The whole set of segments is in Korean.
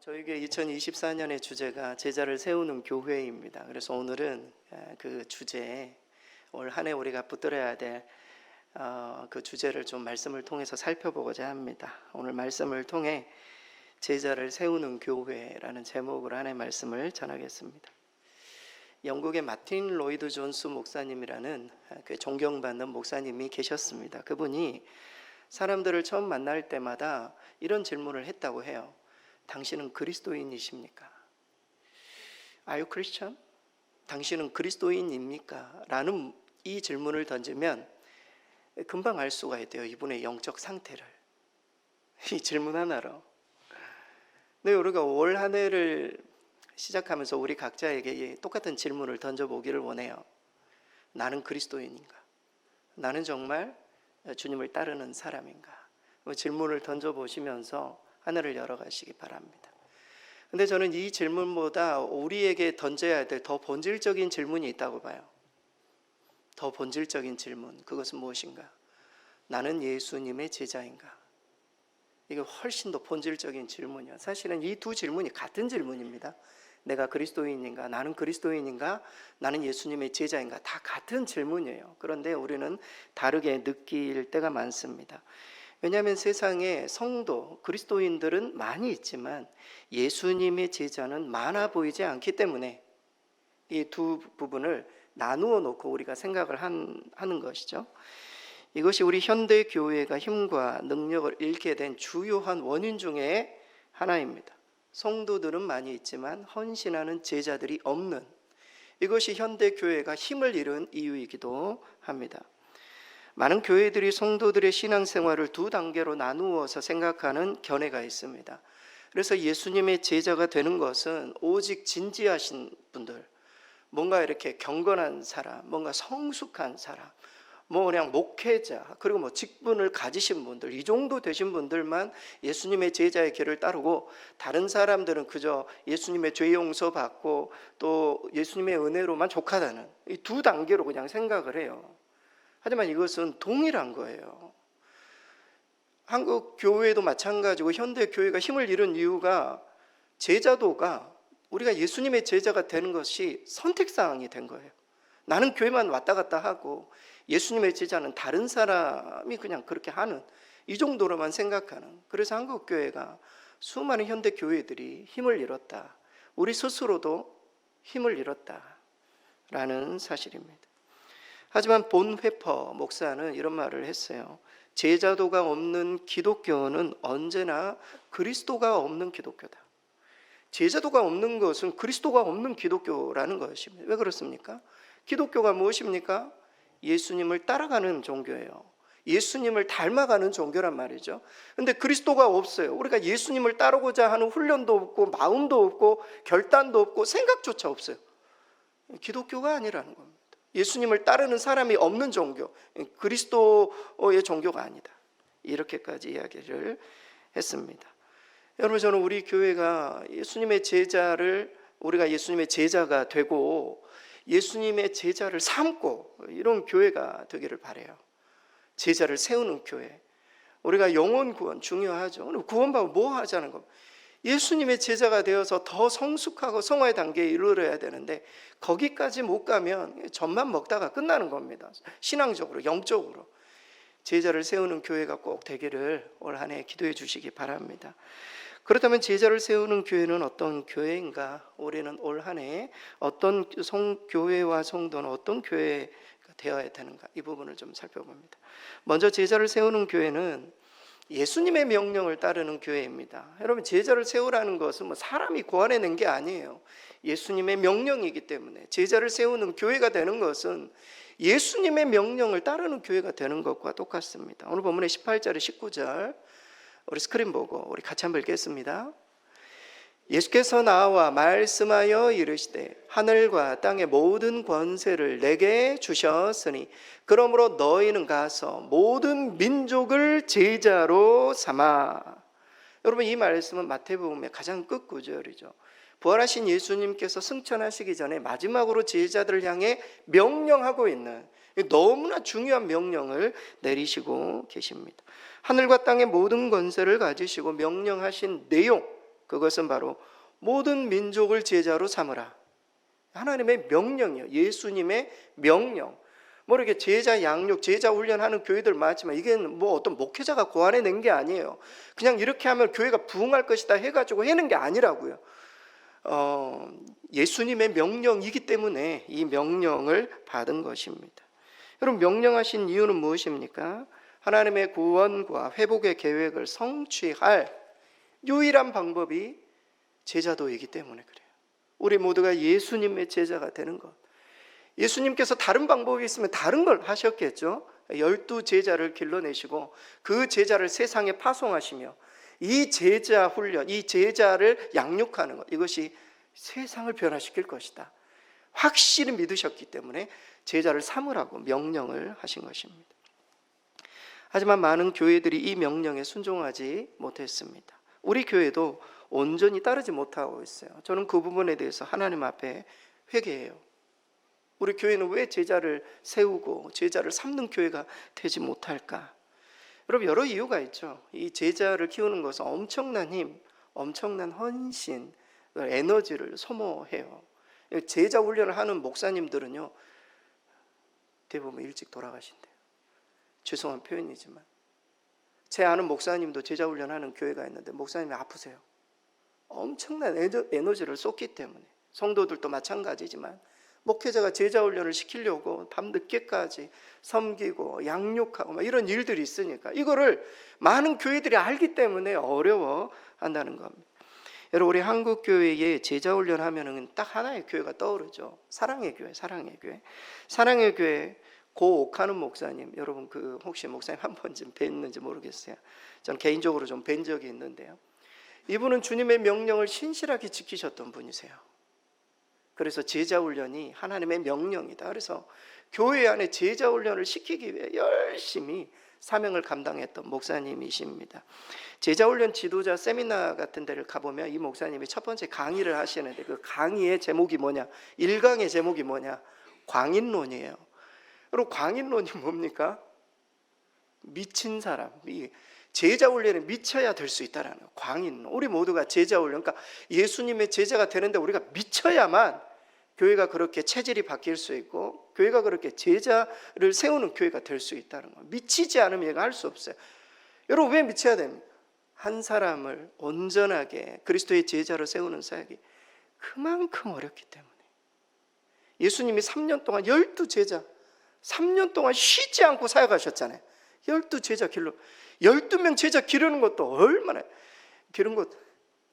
저에게 2024년의 주제가 제자를 세우는 교회입니다. 그래서 오늘은 그 주제에 올 한 해 우리가 붙들어야 될 그 주제를 좀 말씀을 통해서 살펴보고자 합니다. 오늘 말씀을 통해 제자를 세우는 교회라는 제목으로 한 해 말씀을 전하겠습니다. 영국의 마틴 로이드 존스 목사님이라는 그 존경받는 목사님이 계셨습니다. 그분이 사람들을 처음 만날 때마다 이런 질문을 했다고 해요. 당신은 그리스도인이십니까? Are you Christian? 당신은 그리스도인입니까? 라는 이 질문을 던지면 금방 알 수가 있대요. 이분의 영적 상태를. 이 질문 하나로. 네, 우리가 올 한 해를 시작하면서 우리 각자에게 똑같은 질문을 던져보기를 원해요. 나는 그리스도인인가? 나는 정말 주님을 따르는 사람인가? 질문을 던져보시면서 하늘을 열어가시기 바랍니다. 근데 저는 이 질문보다 우리에게 던져야 될 더 본질적인 질문이 있다고 봐요. 더 본질적인 질문, 그것은 무엇인가? 나는 예수님의 제자인가? 이게 훨씬 더 본질적인 질문이에요. 사실은 이 두 질문이 같은 질문입니다. 내가 그리스도인인가? 나는 그리스도인인가? 나는 예수님의 제자인가? 다 같은 질문이에요. 그런데 우리는 다르게 느낄 때가 많습니다. 왜냐하면 세상에 성도, 그리스도인들은 많이 있지만 예수님의 제자는 많아 보이지 않기 때문에 이 두 부분을 나누어 놓고 우리가 생각을 하는 것이죠. 이것이 우리 현대 교회가 힘과 능력을 잃게 된 주요한 원인 중에 하나입니다. 성도들은 많이 있지만 헌신하는 제자들이 없는, 이것이 현대 교회가 힘을 잃은 이유이기도 합니다. 많은 교회들이 성도들의 신앙생활을 두 단계로 나누어서 생각하는 견해가 있습니다. 그래서 예수님의 제자가 되는 것은 오직 진지하신 분들, 뭔가 이렇게 경건한 사람, 뭔가 성숙한 사람, 그냥 목회자, 그리고 직분을 가지신 분들, 이 정도 되신 분들만 예수님의 제자의 길을 따르고 다른 사람들은 그저 예수님의 죄 용서 받고 또 예수님의 은혜로만 족하다는 이 두 단계로 그냥 생각을 해요. 하지만 이것은 동일한 거예요. 한국 교회도 마찬가지고 현대 교회가 힘을 잃은 이유가 제자도가 우리가 예수님의 제자가 되는 것이 선택사항이 된 거예요. 나는 교회만 왔다 갔다 하고 예수님의 제자는 다른 사람이 그냥 그렇게 하는, 이 정도로만 생각하는, 그래서 한국 교회가 수많은 현대 교회들이 힘을 잃었다, 우리 스스로도 힘을 잃었다라는 사실입니다. 하지만 본 회퍼 목사는 이런 말을 했어요. 제자도가 없는 기독교는 언제나 그리스도가 없는 기독교다. 제자도가 없는 것은 그리스도가 없는 기독교라는 것입니다. 왜 그렇습니까? 기독교가 무엇입니까? 예수님을 따라가는 종교예요. 예수님을 닮아가는 종교란 말이죠. 근데 그리스도가 없어요. 우리가 예수님을 따르고자 하는 훈련도 없고 마음도 없고 결단도 없고 생각조차 없어요. 기독교가 아니라는 겁니다. 예수님을 따르는 사람이 없는 종교, 그리스도의 종교가 아니다, 이렇게까지 이야기를 했습니다. 여러분, 저는 우리 교회가 예수님의 제자를, 우리가 예수님의 제자가 되고 예수님의 제자를 삼고 이런 교회가 되기를 바라요. 제자를 세우는 교회. 우리가 영혼 구원 중요하죠. 구원받고 뭐 하자는 겁니다. 예수님의 제자가 되어서 더 성숙하고 성화의 단계에 이르러야 되는데 거기까지 못 가면 젖만 먹다가 끝나는 겁니다. 신앙적으로, 영적으로. 제자를 세우는 교회가 꼭 되기를 올 한 해 기도해 주시기 바랍니다. 그렇다면 제자를 세우는 교회는 어떤 교회인가? 우리는 올 한 해 어떤 교회와 성도는 어떤 교회가 되어야 되는가? 이 부분을 좀 살펴봅니다. 먼저 제자를 세우는 교회는 예수님의 명령을 따르는 교회입니다. 여러분, 제자를 세우라는 것은 사람이 고안해낸 게 아니에요. 예수님의 명령이기 때문에 제자를 세우는 교회가 되는 것은 예수님의 명령을 따르는 교회가 되는 것과 똑같습니다. 오늘 본문의 18절에 19절 우리 스크린 보고 우리 같이 한번 읽겠습니다. 예수께서 나와 말씀하여 이르시되 하늘과 땅의 모든 권세를 내게 주셨으니 그러므로 너희는 가서 모든 민족을 제자로 삼아. 여러분, 이 말씀은 마태복음의 가장 끝 구절이죠. 부활하신 예수님께서 승천하시기 전에 마지막으로 제자들을 향해 명령하고 있는 너무나 중요한 명령을 내리시고 계십니다. 하늘과 땅의 모든 권세를 가지시고 명령하신 내용, 그것은 바로 모든 민족을 제자로 삼으라. 하나님의 명령이요. 예수님의 명령. 뭐 이렇게 제자 양육, 제자 훈련하는 교회들 많지만 이게 뭐 어떤 목회자가 고안해낸 게 아니에요. 그냥 이렇게 하면 교회가 부흥할 것이다 해가지고 해는 게 아니라고요. 예수님의 명령이기 때문에 이 명령을 받은 것입니다. 여러분, 명령하신 이유는 무엇입니까? 하나님의 구원과 회복의 계획을 성취할 유일한 방법이 제자도이기 때문에 그래요. 우리 모두가 예수님의 제자가 되는 것. 예수님께서 다른 방법이 있으면 다른 걸 하셨겠죠. 12 제자를 길러내시고 그 제자를 세상에 파송하시며 이 제자 훈련, 이 제자를 양육하는 것, 이것이 세상을 변화시킬 것이다 확실히 믿으셨기 때문에 제자를 삼으라고 명령을 하신 것입니다. 하지만 많은 교회들이 이 명령에 순종하지 못했습니다. 우리 교회도 온전히 따르지 못하고 있어요. 저는 그 부분에 대해서 하나님 앞에 회개해요. 우리 교회는 왜 제자를 세우고 제자를 삼는 교회가 되지 못할까? 여러분, 여러 이유가 있죠. 이 제자를 키우는 것은 엄청난 힘, 엄청난 헌신, 에너지를 소모해요. 제자 훈련을 하는 목사님들은요, 대부분 일찍 돌아가신대요. 죄송한 표현이지만 제 아는 목사님도 제자 훈련하는 교회가 있는데 목사님이 아프세요. 엄청난 에너지를 쏟기 때문에. 성도들도 마찬가지지만 목회자가 제자 훈련을 시키려고 밤늦게까지 섬기고 양육하고 막 이런 일들이 있으니까 이거를 많은 교회들이 알기 때문에 어려워한다는 겁니다. 여러분, 우리 한국 교회에 제자 훈련하면은 딱 하나의 교회가 떠오르죠. 사랑의 교회, 사랑의 교회. 사랑의 교회 고옥하는 목사님, 여러분 그 혹시 목사님 한 번쯤 뵀는지 모르겠어요. 저는 개인적으로 좀 뵌 적이 있는데요. 이분은 주님의 명령을 신실하게 지키셨던 분이세요. 그래서 제자 훈련이 하나님의 명령이다. 그래서 교회 안에 제자 훈련을 시키기 위해 열심히 사명을 감당했던 목사님이십니다. 제자 훈련 지도자 세미나 같은 데를 가보면 이 목사님이 첫 번째 강의를 하시는데 그 강의의 제목이 뭐냐? 1강의 제목이 뭐냐? 광인론이에요. 그리고 광인론이 뭡니까? 미친 사람, 제자 훈련에 미쳐야 될 수 있다라는 거예요. 광인론. 우리 모두가 제자 훈련, 그러니까 예수님의 제자가 되는데 우리가 미쳐야만 교회가 그렇게 체질이 바뀔 수 있고 교회가 그렇게 제자를 세우는 교회가 될 수 있다는 거예요. 미치지 않으면 얘가 할 수 없어요. 여러분, 왜 미쳐야 됩니까? 한 사람을 온전하게 그리스도의 제자로 세우는 사역이 그만큼 어렵기 때문에. 예수님이 3년 동안 12제자 3년 동안 쉬지 않고 사역하셨잖아요. 12제자 길러 12명 제자 기르는 것도 얼마나 기른 것,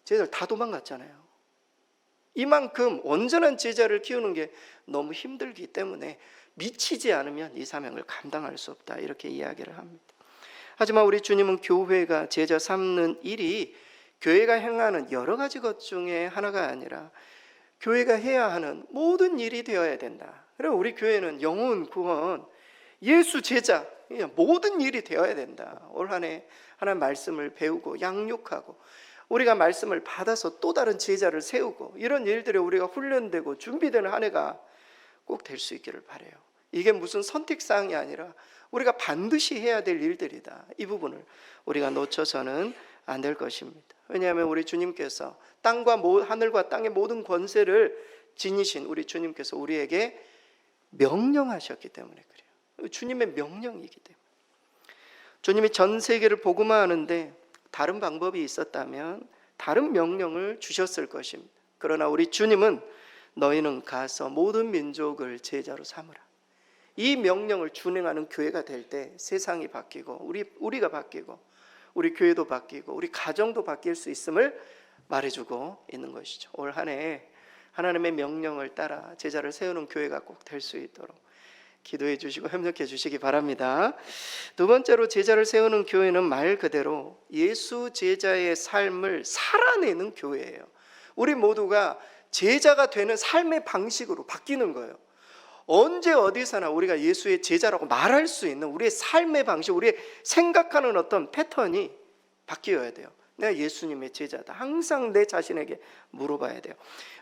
제자들 다 도망갔잖아요. 이만큼 온전한 제자를 키우는 게 너무 힘들기 때문에 미치지 않으면 이 사명을 감당할 수 없다, 이렇게 이야기를 합니다. 하지만 우리 주님은 교회가 제자 삼는 일이 교회가 행하는 여러 가지 것 중에 하나가 아니라 교회가 해야 하는 모든 일이 되어야 된다. 그리고 우리 교회는 영혼 구원, 예수 제자, 모든 일이 되어야 된다. 올 한 해 하나님 말씀을 배우고 양육하고 우리가 말씀을 받아서 또 다른 제자를 세우고 이런 일들에 우리가 훈련되고 준비되는 한 해가 꼭 될 수 있기를 바라요. 이게 무슨 선택사항이 아니라 우리가 반드시 해야 될 일들이다. 이 부분을 우리가 놓쳐서는 안 될 것입니다. 왜냐하면 우리 주님께서 땅과 하늘과 땅의 모든 권세를 지니신 우리 주님께서 우리에게 명령하셨기 때문에 그래요. 주님의 명령이기 때문에. 주님이 전 세계를 복음화하는데 다른 방법이 있었다면 다른 명령을 주셨을 것입니다. 그러나 우리 주님은 너희는 가서 모든 민족을 제자로 삼으라. 이 명령을 준행하는 교회가 될 때 세상이 바뀌고 우리가 바뀌고 우리 교회도 바뀌고 우리 가정도 바뀔 수 있음을 말해주고 있는 것이죠. 올 한 해 하나님의 명령을 따라 제자를 세우는 교회가 꼭 될 수 있도록 기도해 주시고 협력해 주시기 바랍니다. 두 번째로 제자를 세우는 교회는 말 그대로 예수 제자의 삶을 살아내는 교회예요. 우리 모두가 제자가 되는 삶의 방식으로 바뀌는 거예요. 언제 어디서나 우리가 예수의 제자라고 말할 수 있는 우리의 삶의 방식, 우리의 생각하는 어떤 패턴이 바뀌어야 돼요. 내가 예수님의 제자다. 항상 내 자신에게 물어봐야 돼요.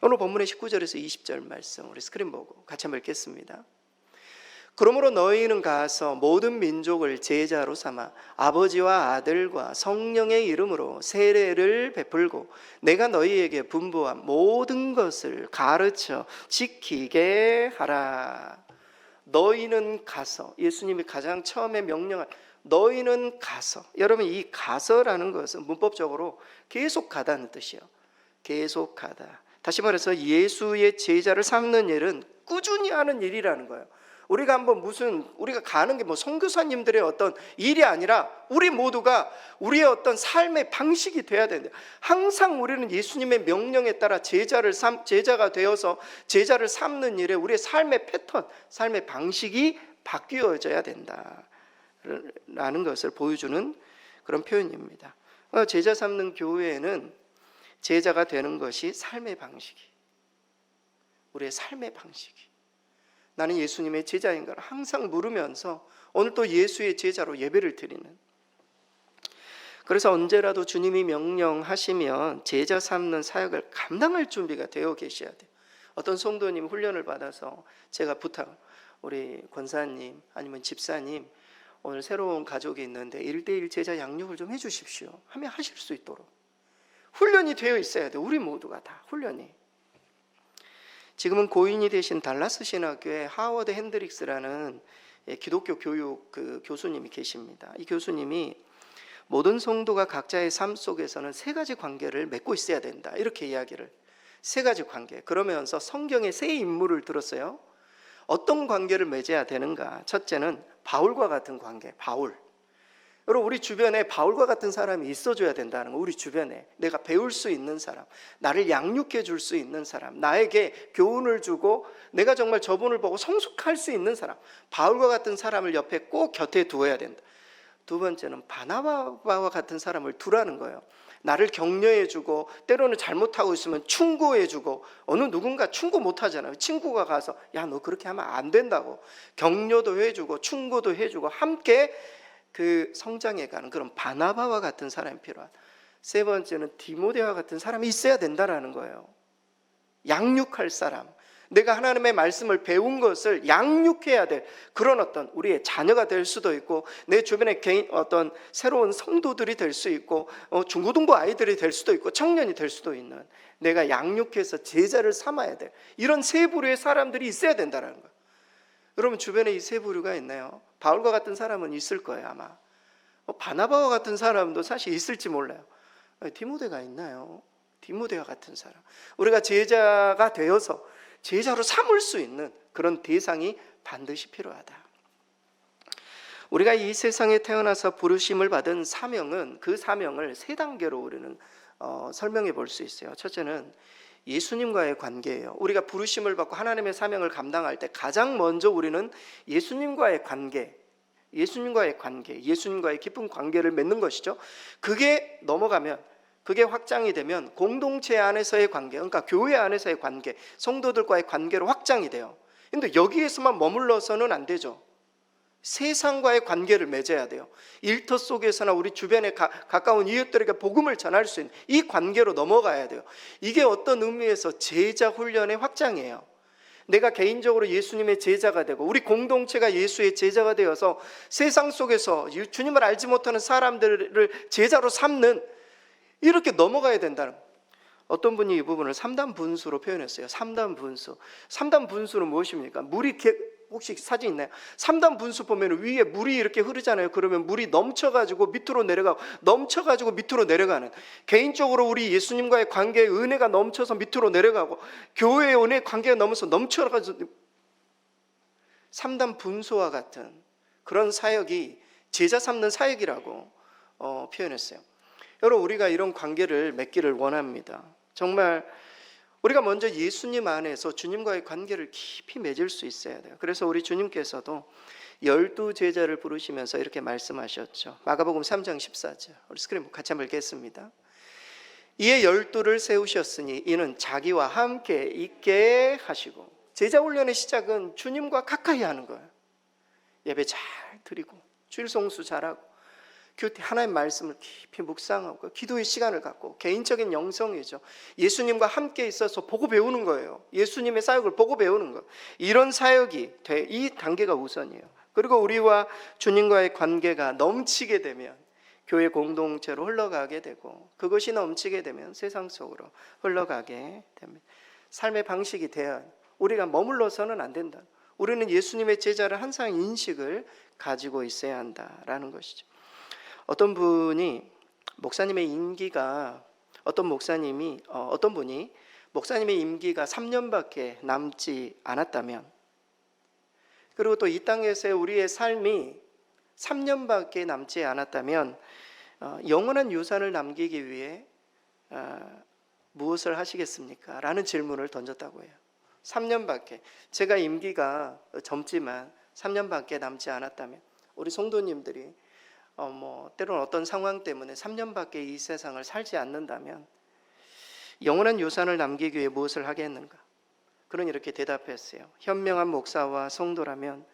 오늘 본문의 19절에서 20절 말씀 우리 스크린 보고 같이 한번 읽겠습니다. 그러므로 너희는 가서 모든 민족을 제자로 삼아 아버지와 아들과 성령의 이름으로 세례를 베풀고 내가 너희에게 분부한 모든 것을 가르쳐 지키게 하라. 너희는 가서, 예수님이 가장 처음에 명령한 너희는 가서. 여러분, 이 가서라는 것은 문법적으로 계속 가다는 뜻이에요. 계속 가다. 다시 말해서 예수의 제자를 삼는 일은 꾸준히 하는 일이라는 거예요. 우리가 우리가 가는 게 선교사님들의 어떤 일이 아니라 우리 모두가 우리의 어떤 삶의 방식이 돼야 된다. 항상 우리는 예수님의 명령에 따라 제자가 되어서 제자를 삼는 일에 우리의 삶의 패턴, 삶의 방식이 바뀌어져야 된다 라는 것을 보여주는 그런 표현입니다. 제자 삼는 교회에는 제자가 되는 것이 삶의 방식이, 우리의 삶의 방식이, 나는 예수님의 제자인가를 항상 물으면서 오늘 또 예수의 제자로 예배를 드리는, 그래서 언제라도 주님이 명령하시면 제자 삼는 사역을 감당할 준비가 되어 계셔야 돼요. 어떤 성도님 훈련을 받아서 제가 우리 권사님 아니면 집사님 오늘 새로운 가족이 있는데 1:1 제자 양육을 좀 해주십시오 하면 하실 수 있도록 훈련이 되어 있어야 돼요. 우리 모두가 다 훈련이. 지금은 고인이 되신 달라스 신학교에 하워드 핸드릭스라는 기독교 교육 교수님이 계십니다. 이 교수님이 모든 성도가 각자의 삶 속에서는 3가지 관계를 맺고 있어야 된다, 이렇게 이야기를, 3가지 관계. 그러면서 성경의 3 인물을 들었어요. 어떤 관계를 맺어야 되는가? 첫째는 바울과 같은 관계, 바울. 여러분, 우리 주변에 바울과 같은 사람이 있어줘야 된다는 거. 우리 주변에 내가 배울 수 있는 사람, 나를 양육해 줄 수 있는 사람, 나에게 교훈을 주고 내가 정말 저분을 보고 성숙할 수 있는 사람, 바울과 같은 사람을 옆에 꼭 곁에 두어야 된다. 2번째는 바나바와 같은 사람을 두라는 거예요. 나를 격려해 주고 때로는 잘못하고 있으면 충고해 주고, 어느 누군가 충고 못하잖아요. 친구가 가서 야, 너 그렇게 하면 안 된다고 격려도 해주고 충고도 해주고 함께 성장해가는 그런 바나바와 같은 사람이 필요하다. 3번째는 디모데와 같은 사람이 있어야 된다라는 거예요. 양육할 사람, 내가 하나님의 말씀을 배운 것을 양육해야 될 그런 어떤 우리의 자녀가 될 수도 있고, 내 주변에 어떤 새로운 성도들이 될 수 있고, 중고등부 아이들이 될 수도 있고, 청년이 될 수도 있는, 내가 양육해서 제자를 삼아야 될 이런 3 부류의 사람들이 있어야 된다는 거예요. 여러분, 주변에 이 3 부류가 있나요? 바울과 같은 사람은 있을 거예요, 아마. 바나바와 같은 사람도 사실 있을지 몰라요. 디모데가 있나요? 디모데와 같은 사람, 우리가 제자가 되어서 제자로 삼을 수 있는 그런 대상이 반드시 필요하다. 우리가 이 세상에 태어나서 부르심을 받은 사명은, 그 사명을 3단계로 우리는 설명해 볼 수 있어요. 첫째는 예수님과의 관계예요. 우리가 부르심을 받고 하나님의 사명을 감당할 때 가장 먼저 우리는 예수님과의 관계, 예수님과의 깊은 관계를 맺는 것이죠. 그게 넘어가면, 그게 확장이 되면 공동체 안에서의 관계, 그러니까 교회 안에서의 관계, 성도들과의 관계로 확장이 돼요. 근데 여기에서만 머물러서는 안 되죠. 세상과의 관계를 맺어야 돼요. 일터 속에서나 우리 주변에 가까운 이웃들에게 복음을 전할 수 있는 이 관계로 넘어가야 돼요. 이게 어떤 의미에서 제자 훈련의 확장이에요. 내가 개인적으로 예수님의 제자가 되고 우리 공동체가 예수의 제자가 되어서 세상 속에서 주님을 알지 못하는 사람들을 제자로 삼는, 이렇게 넘어가야 된다는 거예요. 어떤 분이 이 부분을 3단 분수로 표현했어요. 3단 분수. 3단 분수는 무엇입니까? 물이 혹시 사진 있나요? 3단 분수 보면 위에 물이 이렇게 흐르잖아요. 그러면 물이 넘쳐가지고 밑으로 내려가고, 넘쳐가지고 밑으로 내려가는, 개인적으로 우리 예수님과의 관계에 은혜가 넘쳐서 밑으로 내려가고, 교회의 은혜 관계가 넘어서 넘쳐가지고 3단 분수와 같은 그런 사역이 제자 삼는 사역이라고 표현했어요. 여러분, 우리가 이런 관계를 맺기를 원합니다. 정말 우리가 먼저 예수님 안에서 주님과의 관계를 깊이 맺을 수 있어야 돼요. 그래서 우리 주님께서도 12 제자를 부르시면서 이렇게 말씀하셨죠. 마가복음 3장 14절, 우리 스크린 같이 한번 읽겠습니다. 이에 12를 세우셨으니 이는 자기와 함께 있게 하시고. 제자 훈련의 시작은 주님과 가까이 하는 거예요. 예배 잘 드리고 주일 성수 잘하고 하나님의 말씀을 깊이 묵상하고 기도의 시간을 갖고 개인적인 영성이죠. 예수님과 함께 있어서 보고 배우는 거예요. 예수님의 사역을 보고 배우는 거. 이런 사역이 돼. 이 단계가 우선이에요. 그리고 우리와 주님과의 관계가 넘치게 되면 교회 공동체로 흘러가게 되고, 그것이 넘치게 되면 세상 속으로 흘러가게 됩니다. 삶의 방식이 돼야 우리가 머물러서는 안 된다. 우리는 예수님의 제자를 항상 인식을 가지고 있어야 한다라는 것이죠. 어떤 분이 목사님의 임기가 어떤 분이 목사님의 임기가 3년밖에 남지 않았다면, 그리고 또 이 땅에서의 우리의 삶이 3년밖에 남지 않았다면 영원한 유산을 남기기 위해 무엇을 하시겠습니까? 라는 질문을 던졌다고 해요. 3년밖에, 제가 임기가 젊지만 3년밖에 남지 않았다면, 우리 성도님들이 때로는 어떤 상황 때문에 3년밖에 이 세상을 살지 않는다면 영원한 유산을 남기기 위해 무엇을 하겠는가? 그는 이렇게 대답했어요. 현명한 목사와 성도라면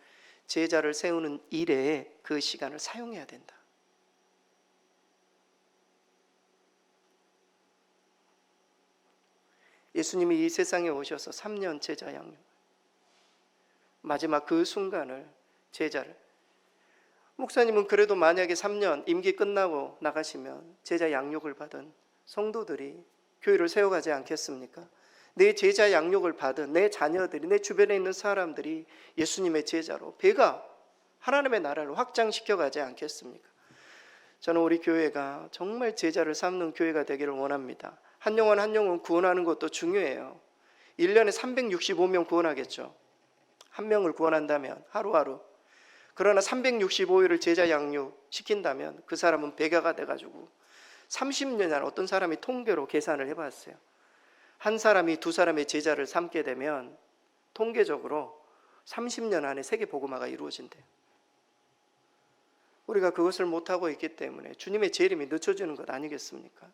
제자를 세우는 일에 그 시간을 사용해야 된다. 예수님이 이 세상에 오셔서 3년 제자 양육, 마지막 그 순간을 제자를, 목사님은 그래도 만약에 3년 임기 끝나고 나가시면 제자 양육을 받은 성도들이 교회를 세워가지 않겠습니까? 내 제자 양육을 받은 내 자녀들이, 내 주변에 있는 사람들이 예수님의 제자로 배가 하나님의 나라를 확장시켜가지 않겠습니까? 저는 우리 교회가 정말 제자를 삼는 교회가 되기를 원합니다. 한 영혼 한 영혼 구원하는 것도 중요해요. 1년에 365명 구원하겠죠. 한 명을 구원한다면 하루하루. 그러나 365일을 제자 양육 시킨다면 그 사람은 백야가 돼가지고 30년 안, 어떤 사람이 통계로 계산을 해봤어요. 한 사람이 두 사람의 제자를 삼게 되면 통계적으로 30년 안에 세계 복음화가 이루어진대요. 우리가 그것을 못하고 있기 때문에 주님의 재림이 늦춰지는 것 아니겠습니까?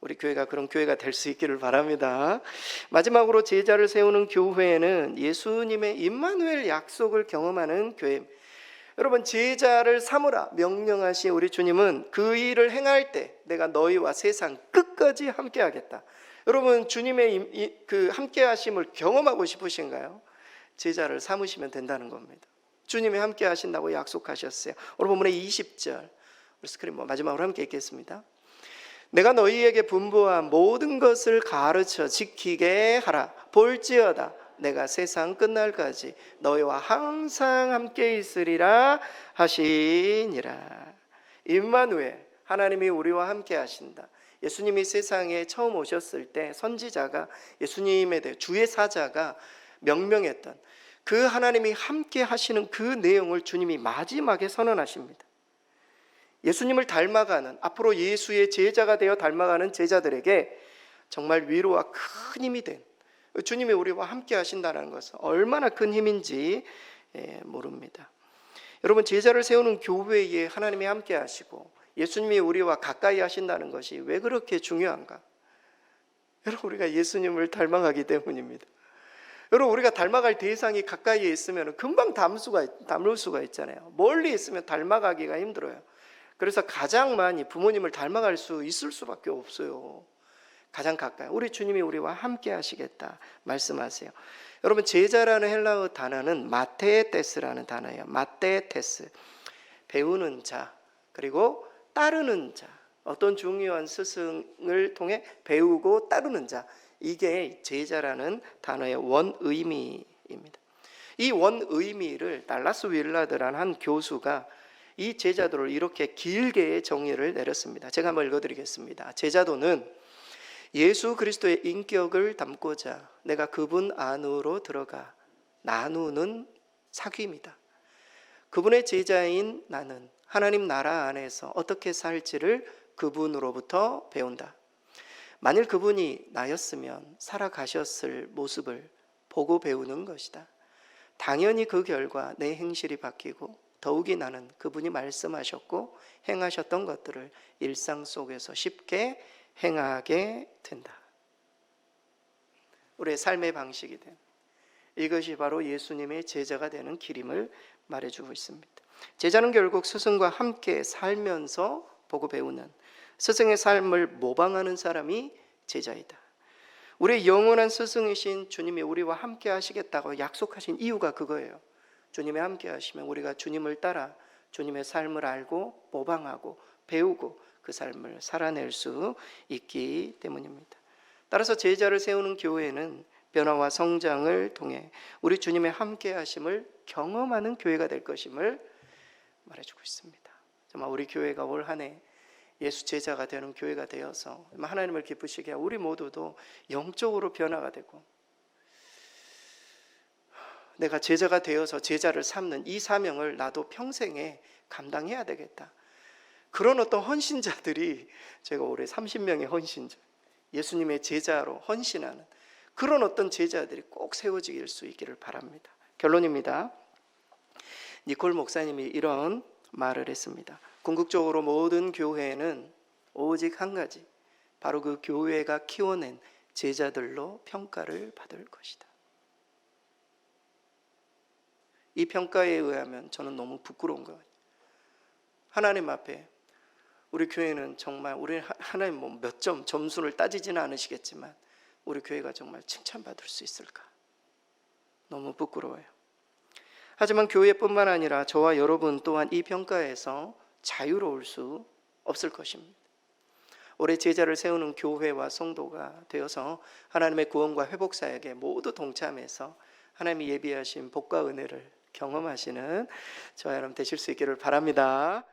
우리 교회가 그런 교회가 될 수 있기를 바랍니다. 마지막으로 제자를 세우는 교회는 예수님의 임마누엘 약속을 경험하는 교회입니다. 여러분, 제자를 삼으라 명령하신 우리 주님은 그 일을 행할 때 내가 너희와 세상 끝까지 함께 하겠다. 여러분, 주님의 그 함께 하심을 경험하고 싶으신가요? 제자를 삼으시면 된다는 겁니다. 주님이 함께 하신다고 약속하셨어요. 오늘 본문의 20절, 우리 스크린 마지막으로 함께 읽겠습니다. 내가 너희에게 분부한 모든 것을 가르쳐 지키게 하라. 볼지어다 내가 세상 끝날까지 너희와 항상 함께 있으리라 하시니라. 임마누엘, 하나님이 우리와 함께 하신다. 예수님이 세상에 처음 오셨을 때 선지자가 예수님에 대해 주의 사자가 명명했던 그 하나님이 함께 하시는 그 내용을 주님이 마지막에 선언하십니다. 예수님을 닮아가는, 앞으로 예수의 제자가 되어 닮아가는 제자들에게 정말 위로와 큰 힘이 된 주님이 우리와 함께 하신다는 것은 얼마나 큰 힘인지 모릅니다. 여러분, 제자를 세우는 교회에 하나님이 함께 하시고 예수님이 우리와 가까이 하신다는 것이 왜 그렇게 중요한가? 여러분, 우리가 예수님을 닮아가기 때문입니다. 여러분, 우리가 닮아갈 대상이 가까이에 있으면 금방 닮을 수가 있잖아요. 멀리 있으면 닮아가기가 힘들어요. 그래서 가장 많이 부모님을 닮아갈 수 있을 수밖에 없어요. 가장 가까이 우리 주님이 우리와 함께 하시겠다 말씀하세요. 여러분, 제자라는 헬라어 단어는 마테테스라는 단어예요. 마테테스, 배우는 자, 그리고 따르는 자. 어떤 중요한 스승을 통해 배우고 따르는 자, 이게 제자라는 단어의 원의미입니다. 이 원의미를 달라스 윌라드라는 한 교수가 이 제자도를 이렇게 길게 정의를 내렸습니다. 제가 한번 읽어드리겠습니다. 제자도는 예수 그리스도의 인격을 담고자 내가 그분 안으로 들어가 나누는 사귐이다. 그분의 제자인 나는 하나님 나라 안에서 어떻게 살지를 그분으로부터 배운다. 만일 그분이 나였으면 살아가셨을 모습을 보고 배우는 것이다. 당연히 그 결과 내 행실이 바뀌고 더욱이 나는 그분이 말씀하셨고 행하셨던 것들을 일상 속에서 쉽게 행하게 된다. 우리의 삶의 방식이 된 이것이 바로 예수님의 제자가 되는 길임을 말해주고 있습니다. 제자는 결국 스승과 함께 살면서 보고 배우는, 스승의 삶을 모방하는 사람이 제자이다. 우리의 영원한 스승이신 주님이 우리와 함께 하시겠다고 약속하신 이유가 그거예요. 주님이 함께 하시면 우리가 주님을 따라 주님의 삶을 알고 모방하고 배우고 그 삶을 살아낼 수 있기 때문입니다. 따라서 제자를 세우는 교회는 변화와 성장을 통해 우리 주님의 함께 하심을 경험하는 교회가 될 것임을 말해주고 있습니다. 정말 우리 교회가 올 한 해 예수 제자가 되는 교회가 되어서 하나님을 기쁘시게 하고 우리 모두도 영적으로 변화가 되고 내가 제자가 되어서 제자를 삼는 이 사명을 나도 평생에 감당해야 되겠다. 그런 어떤 헌신자들이, 제가 올해 30명의 헌신자, 예수님의 제자로 헌신하는 그런 어떤 제자들이 꼭 세워질 수 있기를 바랍니다. 결론입니다. 니콜 목사님이 이런 말을 했습니다. 궁극적으로 모든 교회는 오직 한 가지, 바로 그 교회가 키워낸 제자들로 평가를 받을 것이다. 이 평가에 의하면 저는 너무 부끄러운 거예요. 하나님 앞에 우리 교회는 정말, 우리 하나님 뭐 몇 점 점수를 따지지는 않으시겠지만 우리 교회가 정말 칭찬받을 수 있을까? 너무 부끄러워요. 하지만 교회뿐만 아니라 저와 여러분 또한 이 평가에서 자유로울 수 없을 것입니다. 올해 제자를 세우는 교회와 성도가 되어서 하나님의 구원과 회복 사역에 모두 동참해서 하나님이 예비하신 복과 은혜를 경험하시는 저와 여러분 되실 수 있기를 바랍니다.